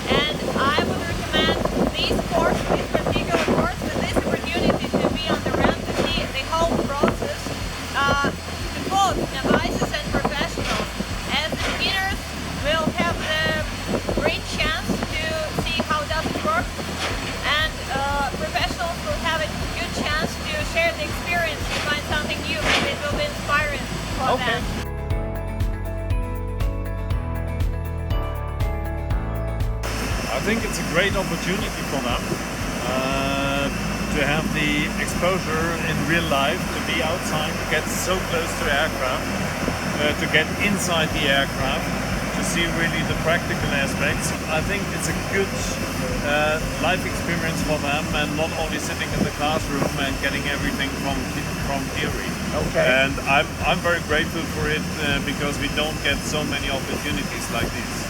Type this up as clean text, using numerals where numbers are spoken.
And I would recommend these particular course with this opportunity to be on the ramp to see the whole process to both novices and professionals. As the beginners will have the great chance to see how does it work, and professionals will have a good chance to share the experience, to find something new. Maybe it will be inspiring for them. I think it's a great opportunity for them to have the exposure in real life, to be outside, to get so close to aircraft, to get inside the aircraft, to see really the practical aspects. I think it's a good life experience for them, and not only sitting in the classroom and getting everything from theory. Okay. And I'm very grateful for it because we don't get so many opportunities like this.